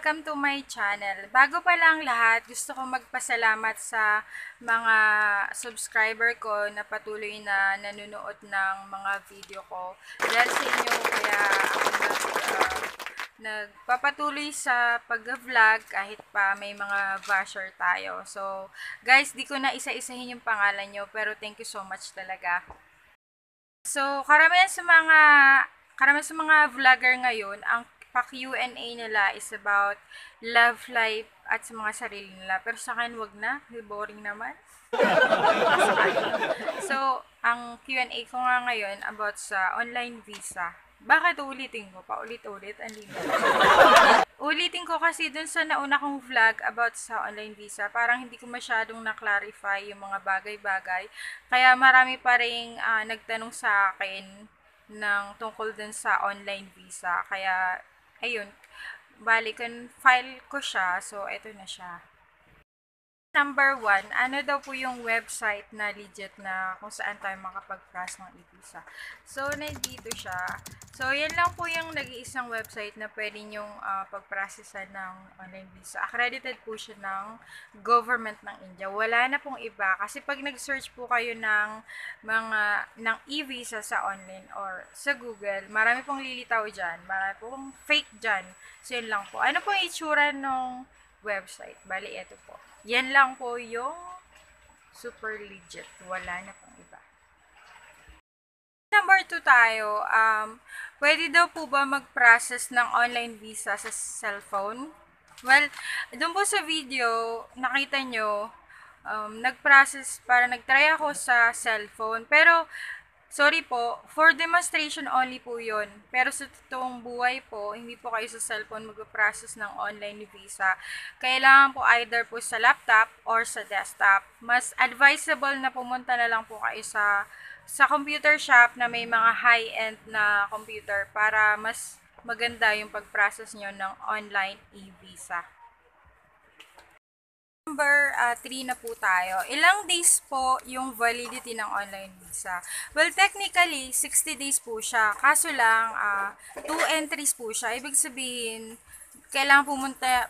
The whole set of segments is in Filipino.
welcome to my channel. Bago pa lang lahat, gusto ko magpasalamat sa mga subscriber ko na patuloy na nanonood ng mga video ko. Dahil sa inyo, kaya ako nagpapatuloy sa pag-vlog kahit pa may mga basher tayo. So, guys, di ko na isa-isahin yung pangalan nyo, pero thank you so much talaga. So, karamihan sa mga vlogger ngayon, ang pa-Q&A nila is about love life at sa mga sarili nila. Pero sa akin, wag na. Boring naman. So, ang Q&A ko nga ngayon about sa online visa. Bakit ulitin ko? Paulit-ulit? Ang lindo. Ulitin ko kasi dun sa nauna kong vlog about sa online visa, parang hindi ko masyadong na-clarify yung mga bagay-bagay. Kaya marami pa rin nagtanong sa akin ng tungkol dun sa online visa. Kaya, ayun, balikan file ko siya. So, eto na siya. Number 1, ano daw po yung website na legit na kung saan tayo makapag-process ng e-visa. So, nandito siya. So, yan lang po yung nag-iisang website na pwede nyong pag-processan ng online visa. Accredited po siya ng government ng India. Wala na pong iba. Kasi pag nag-search po kayo ng e-visa sa online or sa Google, marami pong lilitaw dyan. Marami pong fake dyan. So, yun lang po. Ano po yung itsura ng website? Bali, ito po. Yan lang po yung super legit. Wala na pong iba. Number 2 tayo. Pwede daw po ba mag-process ng online visa sa cellphone? Well, doon po sa video, nakita nyo, nag-try ako sa cellphone. Pero, sorry po, for demonstration only po yun. Pero sa totoong buhay po, hindi po kayo sa cellphone mag-process ng online visa. Kailangan po either po sa laptop or sa desktop. Mas advisable na pumunta na lang po kayo sa computer shop na may mga high-end na computer para mas maganda yung pag-process nyo ng online e-visa. Number 3 na po tayo. Ilang days po yung validity ng online visa? Well, technically, 60 days po siya. Kaso lang, 2 entries po siya. Ibig sabihin, kailangan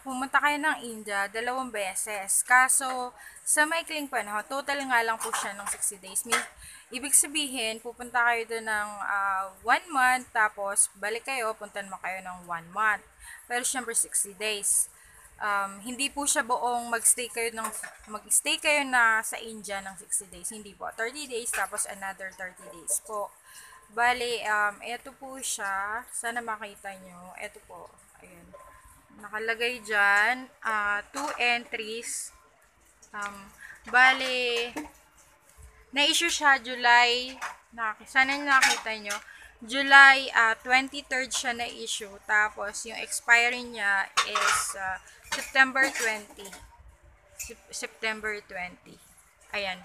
pumunta kayo ng India 2 beses. Kaso, sa maikling panahon, total nga lang po siya ng 60 days. Ibig sabihin, pupunta kayo doon ng 1 month, tapos balik kayo, puntan mo kayo ng 1 month. Pero syempre, 60 days. Hindi po siya buong mag-stay kayo na sa India ng 60 days. Hindi po. 30 days tapos another 30 days po. Bali, ito po siya. Sana makita nyo. Ito po. Ayan. Nakalagay dyan. 2 entries. Bali, na-issue siya July. Sana nakita nyo. July 23rd siya na-issue. Tapos, yung expiry niya is September 20. September 20. Ayan.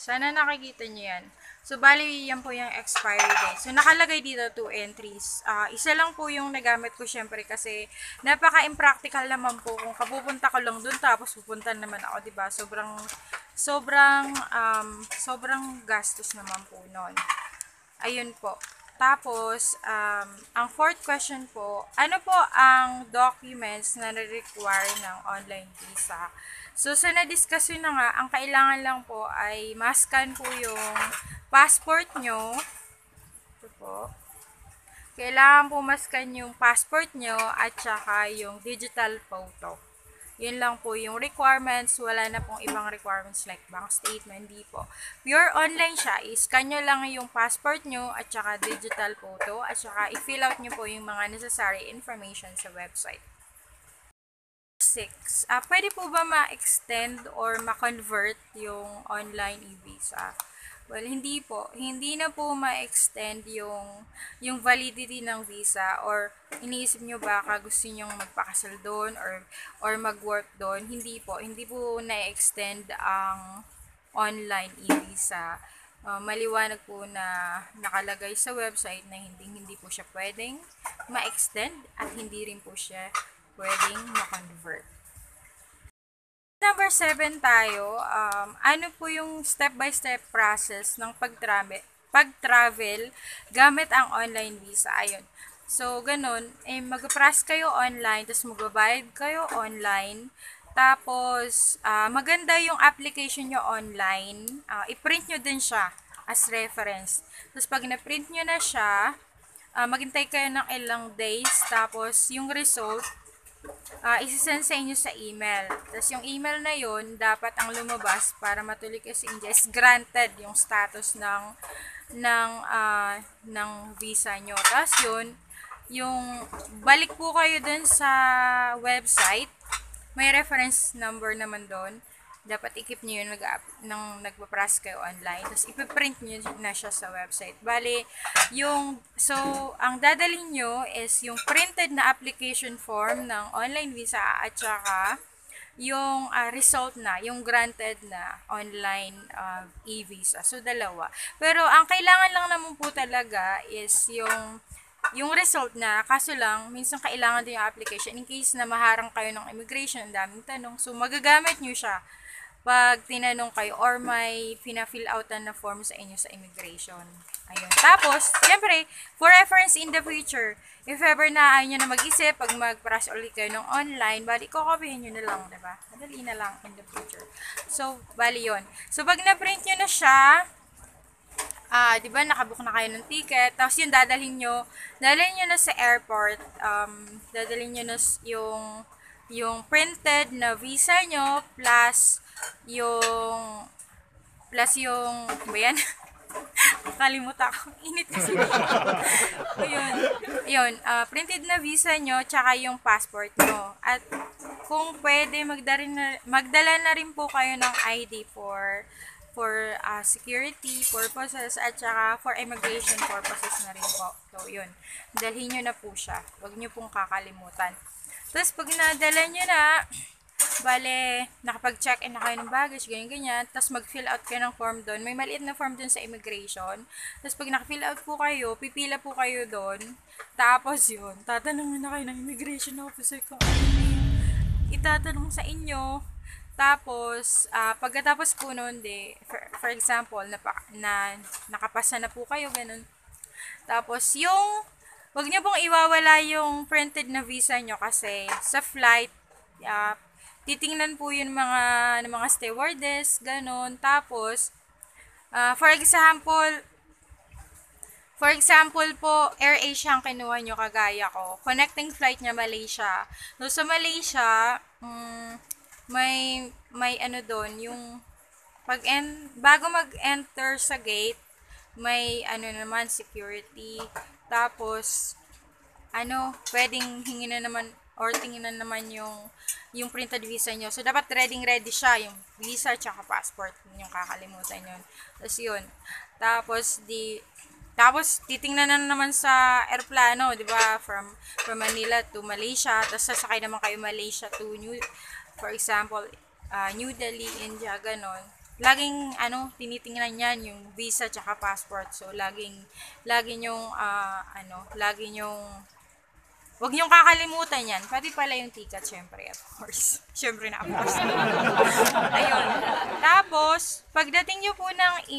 Sana nakikita nyo yan. So, bali, yan po yung expiry date. So, nakalagay dito 2 entries. Isa lang po yung nagamit ko syempre kasi napaka-impractical naman po kung kapupunta ko lang dun tapos pupunta naman ako, diba? Sobrang gastos naman po nun. Ayun po. Tapos, ang fourth question po, ano po ang documents na require ng online visa? So, sa na-discuss yun na nga, ang kailangan lang po ay ma-scan po yung passport nyo. Ito po. Kailangan po ma-scan yung passport nyo at saka yung digital photo. Yun lang po yung requirements. Wala na pong ibang requirements like bank statement. Hindi po. Pure online siya. I-scan nyo lang yung passport nyo at saka digital photo at saka i-fill out nyo po yung mga necessary information sa website. 6. Pwede po ba ma-extend or ma-convert yung online e-visa? Well, hindi po. Hindi na po ma-extend yung validity ng visa or iniisip nyo baka gusto nyo magpakasal doon or mag-work doon. Hindi po. Hindi po na-extend ang online e-visa. Maliwanag po na nakalagay sa website na hindi po siya pwedeng ma-extend at hindi rin po siya pwedeng ma-convert. Number 7 tayo, ano po yung step-by-step process ng pag-travel gamit ang online visa? Ayun. So, ganun, mag-process kayo online, tapos magbabayad kayo online. Tapos, maganda yung application nyo online. I-print nyo din siya as reference. Tapos, pag na-print nyo na siya, maghintay kayo ng ilang days. Tapos, yung result, isi-send sa inyo sa email. Tapos, yung email na yun, dapat ang lumabas para matuloy kayo sa India is granted yung status ng visa nyo. Tapos, yung balik po kayo dun sa website, may reference number naman doon. Dapat i-keep nyo yun nang nagpa-process kayo online. Tapos, ipiprint nyo na siya sa website. Bali, so, ang dadalhin nyo is yung printed na application form ng online visa at saka yung result na, yung granted na online e-visa. So, dalawa. Pero, ang kailangan lang naman po talaga is yung result na, kaso lang, minsan kailangan din yung application in case na maharang kayo ng immigration, ang daming tanong. So, magagamit nyo siya pag tinanong kayo or may pina-fill outan na form sa inyo sa immigration. Ayun. Tapos, syempre, for reference in the future, if ever na ayaw nyo na mag-isip, pag mag-process ulit kayo ng online, bali, kokopihin nyo na lang, diba? Madali na lang in the future. So, bali yon. So, pag na-print nyo na siya, di ba, nakabook na kayo ng ticket, tapos yung dadalhin nyo na sa airport, dadalhin nyo na yung printed na visa nyo, plus yung, ba yan? Kalimutan ko. Init kasi. Yun, printed na visa nyo, tsaka yung passport nyo. At kung pwede, magdala na rin po kayo ng ID for security purposes at saka for immigration purposes na rin po. So, yun. Dalhin nyo na po siya. Huwag nyo pong kakalimutan. Tapos, pag nadala nyo na, bale, nakapag-check-in na kayo ng baggage, ganyan-ganyan. Tapos, mag-fill out kayo ng form doon. May maliit na form doon sa immigration. Tapos, pag naka-fill out po kayo, pipila po kayo doon. Tapos, yun. Tatanungin na kayo ng immigration officer kung ano yung itatanong sa inyo. Tapos, pagkatapos po noon, for example, nakapasa na po kayo, ganun. Tapos, wag niyo pong iwawala yung printed na visa nyo kasi sa flight, titingnan po yun ng mga stewardess, ganun. Tapos, for example po, AirAsia ang kinuha nyo kagaya ko. Connecting flight niya Malaysia. So, sa Malaysia, may ano doon, yung bago mag-enter sa gate, may ano naman, security. Tapos, pwedeng hingin na naman or tingnan naman yung printed visa nyo. So, dapat ready siya, yung visa tsaka passport. Yung kakalimutan yun. Tapos, yun. Tapos, titingnan na naman sa airplano, di ba? From Manila to Malaysia. Tapos, sasakay naman kayo Malaysia to for example, New Delhi, India, ganon. Laging, tinitingnan yan, yung visa tsaka passport. So, lagi nyong, huwag nyong kakalimutan yan. Pati pala yung ticket, syempre, of course. Syempre na, of course. Ayun. Tapos, pagdating nyo po ng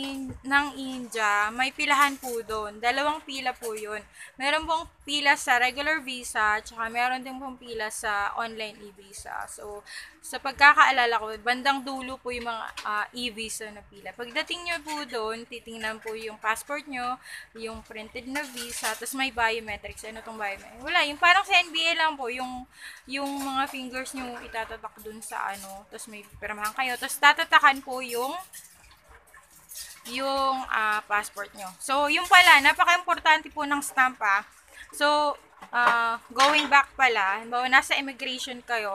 India, may pilahan po doon. 2 pila po yun. Meron pong pila sa regular visa, tsaka meron din pong pila sa online e-visa. So, sa pagkakaalala ko, bandang dulo po yung mga e-visa na pila. Pagdating nyo po doon, titingnan po yung passport nyo, yung printed na visa, tapos may biometrics. Ano tong biometrics? Wala, yung parang sa NBA lang po, yung mga fingers nyo itatatak dun sa tapos may pirmahan kayo, tapos tatatakan po yung passport nyo. So, yung pala, napaka-importante po ng stamp So, going back pala, halimbawa nasa immigration kayo,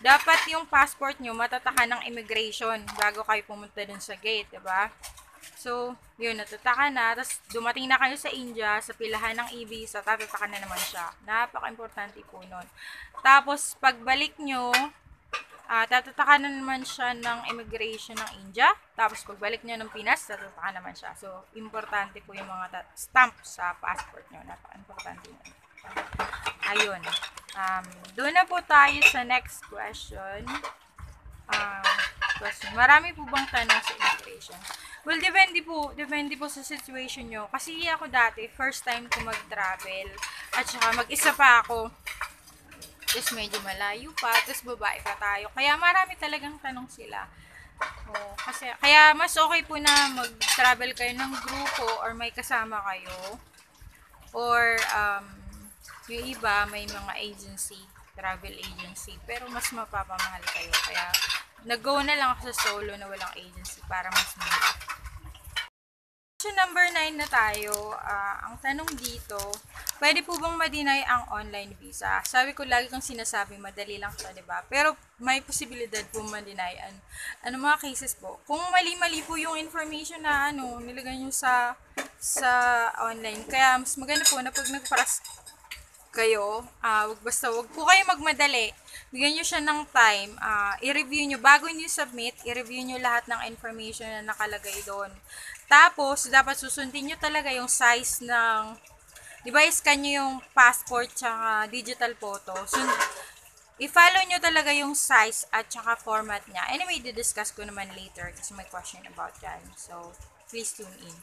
dapat yung passport nyo matatakan ng immigration bago kayo pumunta dun sa gate, diba? So, yun, natatakan na, tapos dumating na kayo sa India, sa pilahan ng e-visa, tatatakan na naman siya. Napaka-importante po nun. Tapos, pagbalik nyo, tatatakan na naman siya ng immigration ng India. Tapos, pagbalik nyo ng Pinas, tatatakan naman siya. So, importante po yung mga stamp sa passport nyo. Napaka-importante yun. Ayun. Doon na po tayo sa next question. question. Marami po bang tanong sa immigration? Well, depende po sa situation nyo. Kasi ako dati, first time ko mag-travel. At saka mag-isa pa ako. Tapos medyo malayo pa. Tapos babae pa tayo. Kaya marami talagang tanong sila. Kaya mas okay po na mag-travel kayo ng grupo or may kasama kayo. Or, yung iba, may mga agency, travel agency. Pero mas mapapamahal kayo. Kaya, nag-go na lang ako sa solo na walang agency para mas mahal. Question number 9 na tayo. Ang tanong dito, pwede po bang ma-deny ang online visa? Sabi ko, lagi kong sinasabi, madali lang siya, diba? Pero may posibilidad po ma-deny. Ano mga cases po? Kung mali-mali po yung information na nilagay nyo sa online. Kaya mas maganda po na pag nagparas kayo, wag po kayo magmadali. Bigyan nyo siya ng time, i-review nyo, bago nyo submit, i-review nyo lahat ng information na nakalagay doon. Tapos, dapat susundin nyo talaga yung size ng, di ba, scan nyo yung passport tsaka digital photo. So, i-follow nyo talaga yung size at tsaka format niya. Anyway, di-discuss ko naman later kasi may question about that. So, please tune in.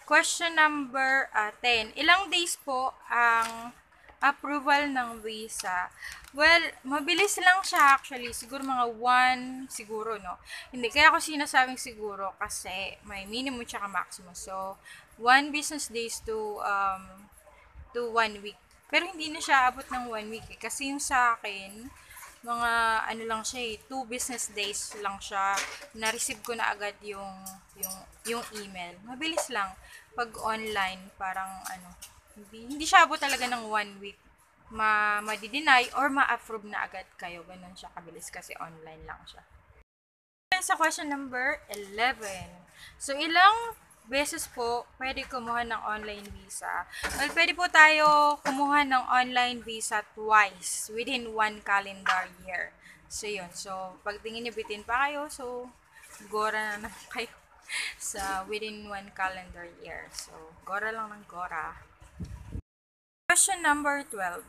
Question number 10. Ilang days po ang approval ng visa? Well, mabilis lang siya actually. Siguro mga 1, siguro, no? Hindi, kaya ako sinasabing siguro kasi may minimum tsaka maximum. So, 1 business days to 1 week. Pero hindi na siya abot ng 1 week eh. Kasi yung sa akin, mga lang siya 2 business days lang siya. Na-receive ko na agad yung email. Mabilis lang. Pag online, parang hindi siya abot talaga ng 1 week. Ma-deny or ma-approve na agad kayo. Ganun siya kabilis kasi online lang siya. Sa question number 11. So, ilang beses po pwede kumuha ng online visa? Well, pwede po tayo kumuha ng online visa twice within 1 calendar year. So, yun. So, pagtingin nyo, bitin pa kayo. So, gora na naman kayo sa within 1 calendar year. So, gora lang ng gora. Question number 12.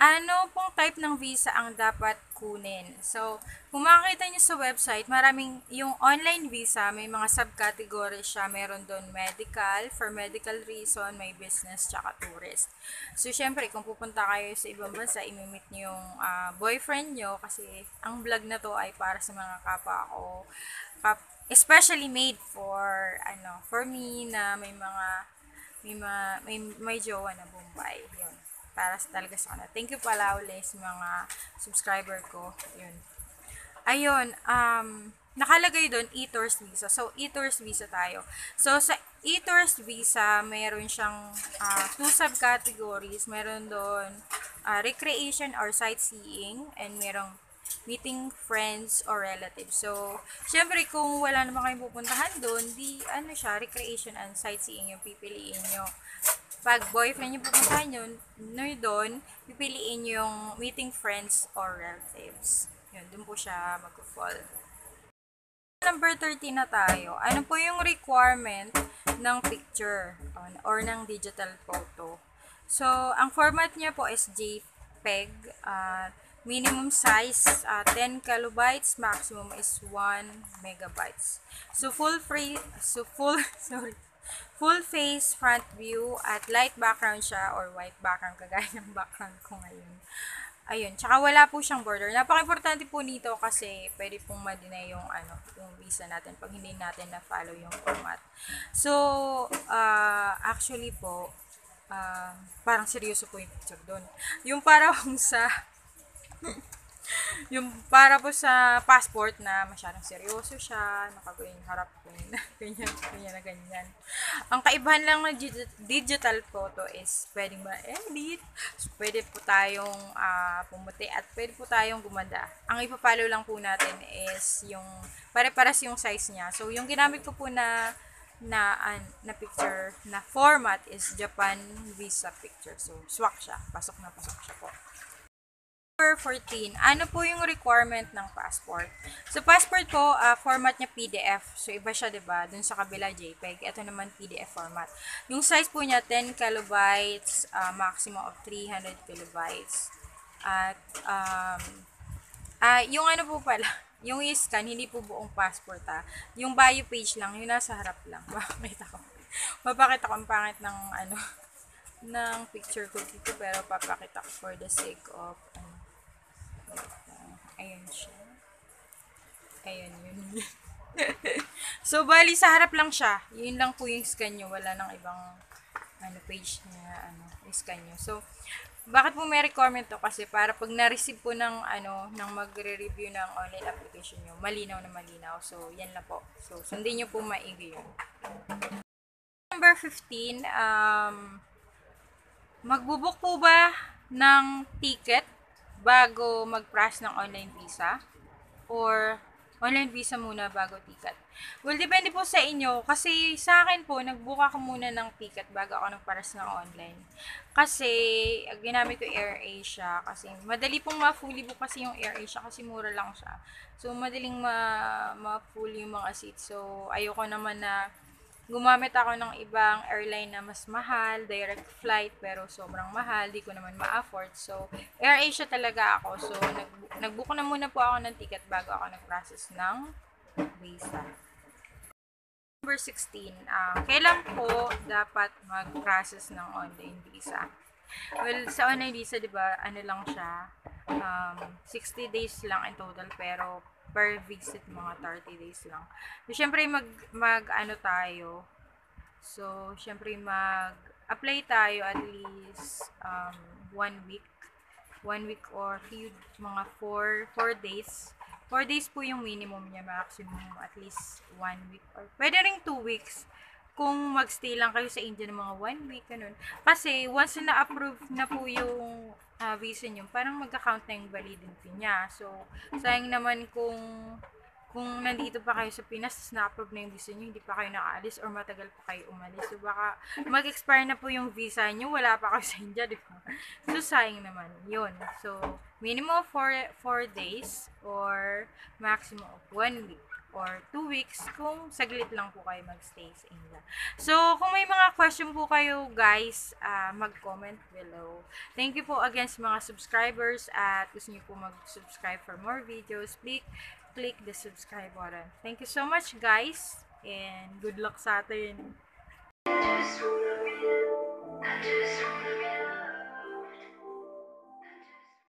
Ano pong type ng visa ang dapat kunin? So, kung makikita nyo sa website, maraming yung online visa, may mga subcategory siya. Meron doon medical, for medical reason, may business, tsaka tourist. So, syempre, kung pupunta kayo sa ibang bansa, imimit nyo yung boyfriend nyo kasi ang vlog na to ay para sa mga kapwa ko. Especially made for me na may jowa na Bombay. Yun. Para talaga sa kanila. Thank you pala ulit sa mga subscriber ko. Yun. Ayun, nakalagay doon e-tourist visa. So, e-tourist visa tayo. So, sa e-tourist visa, meron siyang 2 subcategories. Meron doon recreation or sightseeing and merong meeting friends or relatives. So, syempre, kung wala naman kayong pupuntahan doon, siya, recreation and sightseeing yung pipiliin nyo. Pag boyfriend nyo pupuntahan nyo, doon, pipiliin nyo yung meeting friends or relatives. Yun, doon po siya mag-fall. Number 13 na tayo. Ano po yung requirement ng picture or ng digital photo? So, ang format niya po is JPEG. Minimum size 10 kilobytes, maximum is 1 megabytes. So full face front view at light background siya or white background kagaya ng background ko ngayon. Ayun, tsaka wala po siyang border. Napaka-importante po nito kasi pwede pong ma-deny yung visa natin pag hindi natin na-follow yung format. So, actually po, parang seryoso po yung picture doon. Yung parang yung para po sa passport na masyadong seryoso siya, nakaganyan harap ko ganyan. Ang kaibahan lang ng digital photo is pwedeng ma-edit, pwede po tayong pumuti at pwede po tayong gumanda. Ang ipapalo lang po natin is yung pare-paras yung size niya. So yung ginamit ko po na picture na format is Japan visa picture. So swak siya, pasok na pasok siya po. Number 14, ano po yung requirement ng passport? So, passport po, format niya PDF. So, iba siya, diba? Dun sa kabila, JPEG. Ito naman, PDF format. Yung size po niya, 10 kilobytes, maximum of 300 kilobytes. At, yung po pala, Yung i-scan, hindi po buong passport Yung bio page lang, yung nasa harap lang. Mapakita ko ang pangit ng ng picture ko dito, pero papakita ko for the sake of ayun siya. Ayun, yun. So, bali sa harap lang siya. Yun lang po yung scan nyo. Wala nang ibang page niya, scan nyo. So, bakit po may requirement to? Kasi para pag na-receive po ng, ng magre-review ng online application nyo, malinaw na malinaw. So, yan lang po. So, sundin nyo po maigi yun. Number 15, magbubuk po ba ng ticket bago mag-process ng online visa? Or online visa muna bago ticket? Well, depende po sa inyo. Kasi sa akin po, nag-book ako muna ng ticket bago ako nagparas ng online. Kasi, ginamit ko AirAsia. Kasi, madali pong ma-fully book kasi yung AirAsia kasi mura lang siya. So, madaling ma-full yung mga seats. So, ayoko naman na gumamit ako ng ibang airline na mas mahal, direct flight, pero sobrang mahal, di ko naman ma-afford. So, AirAsia talaga ako. So, nag-book na muna po ako ng ticket bago ako nag-process ng visa. Number 16, kailan po dapat mag-process ng online visa? Well, sa online visa, di ba, lang siya, 60 days lang in total, pero per visit, mga 30 days lang. So, syempre, tayo. So, syempre, mag-apply tayo at least 1 week. 1 week or mga 4 days. 4 days po yung minimum niya, maximum at least 1 week. Or pwede ring 2 weeks kung magstay lang kayo sa India ng mga 1 week, ganun. Kasi, once na na-approve na po yung visa nyo, parang mag-account na yung validity niya. So, sayang naman kung nandito pa kayo sa Pinas, na-approve na yung visa nyo, hindi pa kayo nakaalis or matagal pa kayo umalis. So, baka mag-expire na po yung visa nyo, wala pa kayo sa India, di ba? So, sayang naman. Yun. So, minimum 4 days or maximum of 1 week or 2 weeks kung saglit lang po kayo magstay sa India. So, kung may mga question po kayo, guys, mag-comment below. Thank you po again sa mga subscribers at gusto niyo po mag-subscribe for more videos. Please click the subscribe button. Thank you so much, guys, and good luck sa atin. I just wanna